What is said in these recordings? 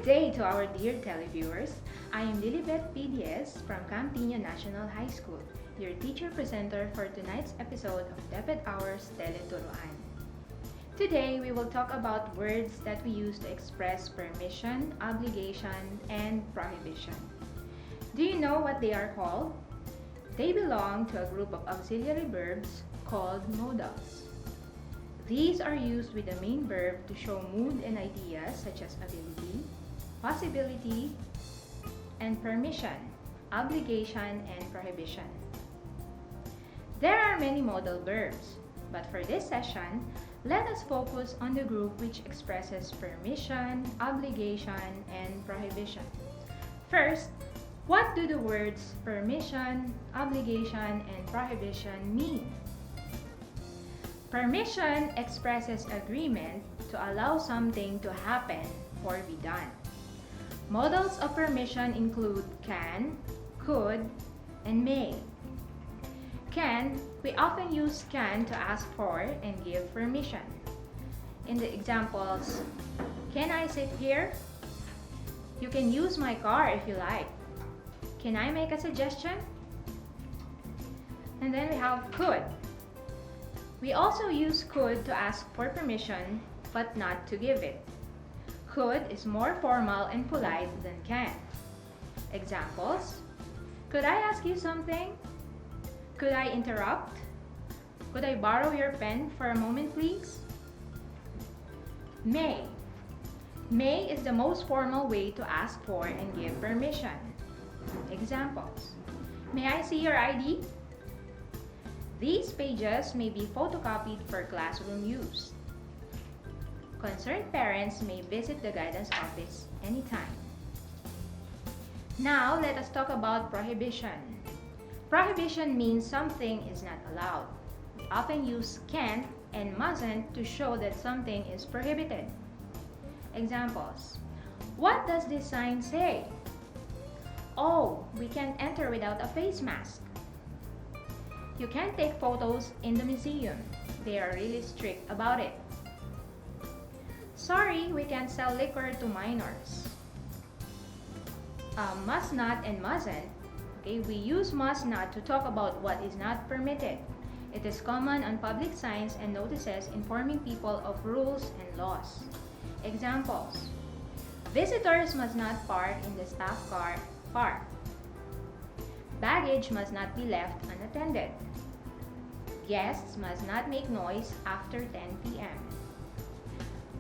day to our dear televiewers. I am Lilibet PDS from Campiña National High School, your teacher presenter for tonight's episode of Deped Hours Teleturuan. Today, we will talk about words that we use to express permission, obligation, and prohibition. Do you know what they are called? They belong to a group of auxiliary verbs called modals. These are used with the main verb to show mood and ideas such as ability, possibility, and permission, obligation, and prohibition. There are many modal verbs, but for this session, let us focus on the group which expresses permission, obligation, and prohibition. First, what do the words permission, obligation, and prohibition mean? Permission expresses agreement to allow something to happen or be done. Modals of permission include can, could, and may. Can, we often use can to ask for and give permission. In the examples, can I sit here? You can use my car if you like. Can I make a suggestion? And then we have could. We also use could to ask for permission, but not to give it. Could is more formal and polite than can. Examples: could I ask you something? Could I interrupt? Could I borrow your pen for a moment, please? May. May is the most formal way to ask for and give permission. Examples: may I see your ID? These pages may be photocopied for classroom use. Concerned parents may visit the guidance office anytime. Now, let us talk about prohibition. Prohibition means something is not allowed. We often use can't and mustn't to show that something is prohibited. Examples: what does this sign say? Oh, we can't enter without a face mask. You can't take photos in the museum. They are really strict about it. Sorry, we can't sell liquor to minors. Must not and mustn't. Okay, we use must not to talk about what is not permitted. It is common on public signs and notices informing people of rules and laws. Examples: visitors must not park in the staff car park. Baggage must not be left unattended. Guests must not make noise after 10 p.m.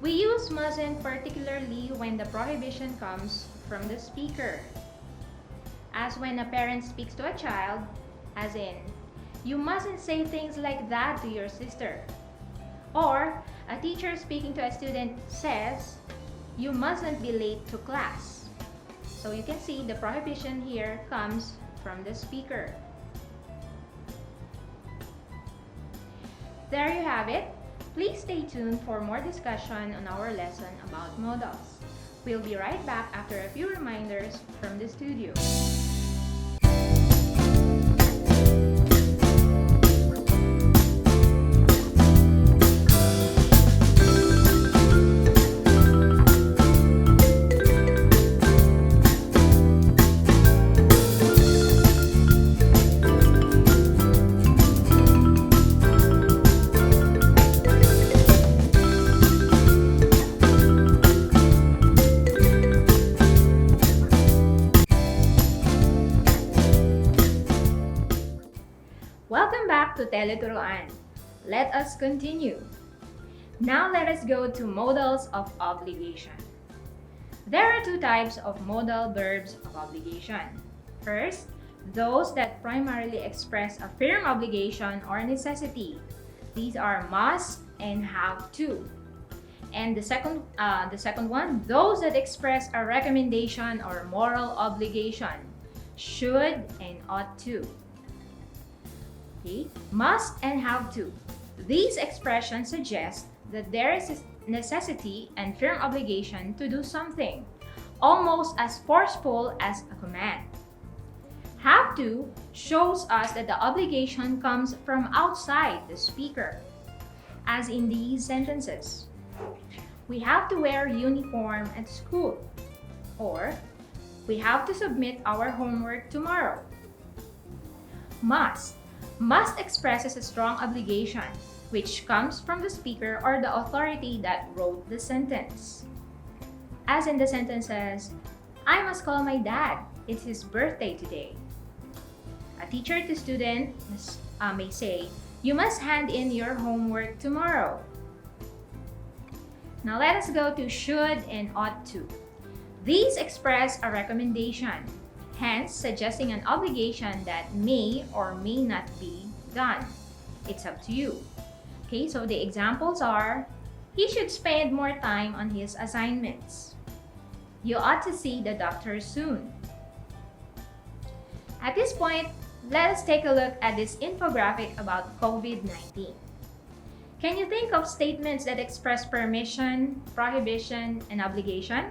We use mustn't particularly when the prohibition comes from the speaker. As when a parent speaks to a child, as in, you mustn't say things like that to your sister. Or, a teacher speaking to a student says, you mustn't be late to class. So you can see the prohibition here comes from the speaker. There you have it. Please stay tuned for more discussion on our lesson about modals. We'll be right back after a few reminders from the studio. Welcome back to Teleturuan. Let us continue. Now let us go to modals of obligation. There are two types of modal verbs of obligation. First, those that primarily express a firm obligation or necessity. These are must and have to. And the second one, those that express a recommendation or moral obligation. Should and ought to. Okay? Must and have to. These expressions suggest that there is a necessity and firm obligation to do something, almost as forceful as a command. Have to shows us that the obligation comes from outside the speaker, as in these sentences. We have to wear uniform at school. Or, we have to submit our homework tomorrow. Must. Must expresses a strong obligation, which comes from the speaker or the authority that wrote the sentence. As in the sentences, I must call my dad. It's his birthday today. A teacher to student may say, you must hand in your homework tomorrow. Now let us go to should and ought to. These express a recommendation, hence suggesting an obligation that may or may not be done. It's up to you. Okay, so the examples are, he should spend more time on his assignments. You ought to see the doctor soon. At this point, let us take a look at this infographic about COVID-19. Can you think of statements that express permission, prohibition, and obligation?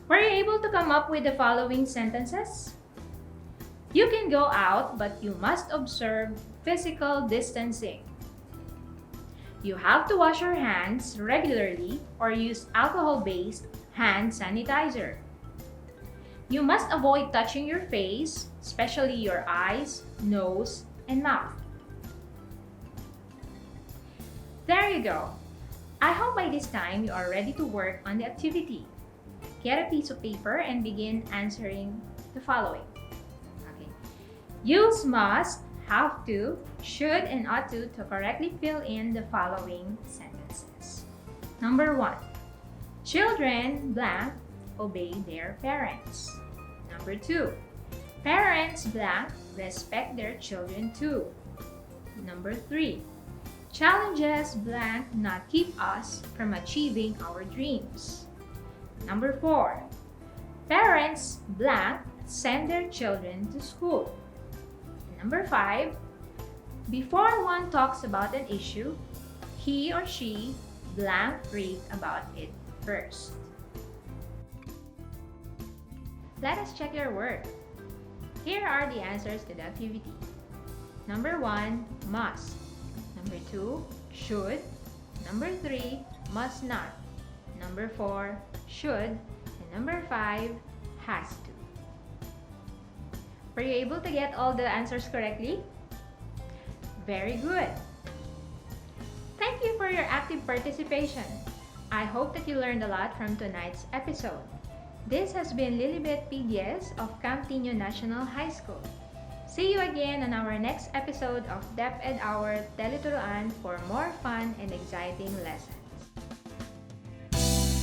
Were you able to come up with the following sentences? You can go out, but you must observe physical distancing. You have to wash your hands regularly or use alcohol-based hand sanitizer. You must avoid touching your face, especially your eyes, nose, and mouth. There you go. I hope by this time you are ready to work on the activity. Get a piece of paper and begin answering the following. Okay. Use must, have to, should, and ought to correctly fill in the following sentences. Number 1. Children blank obey their parents. Number 2. Parents blank respect their children too. Number 3. Challenges blank not keep us from achieving our dreams. Number 4. Parents blank send their children to school. Number 5. Before one talks about an issue, he or she blank read about it first. Let us check your work. Here are the answers to the activity. Number 1, must. Number 2, should. Number 3, must not. Number 4, should. And number 5, has to. Were you able to get all the answers correctly? Very good. Thank you for your active participation. I hope that you learned a lot from tonight's episode. This has been Lilibet Pigues of Camp Tino National High School. See you again on our next episode of DepEd Hour Teleturuan for more fun and exciting lessons.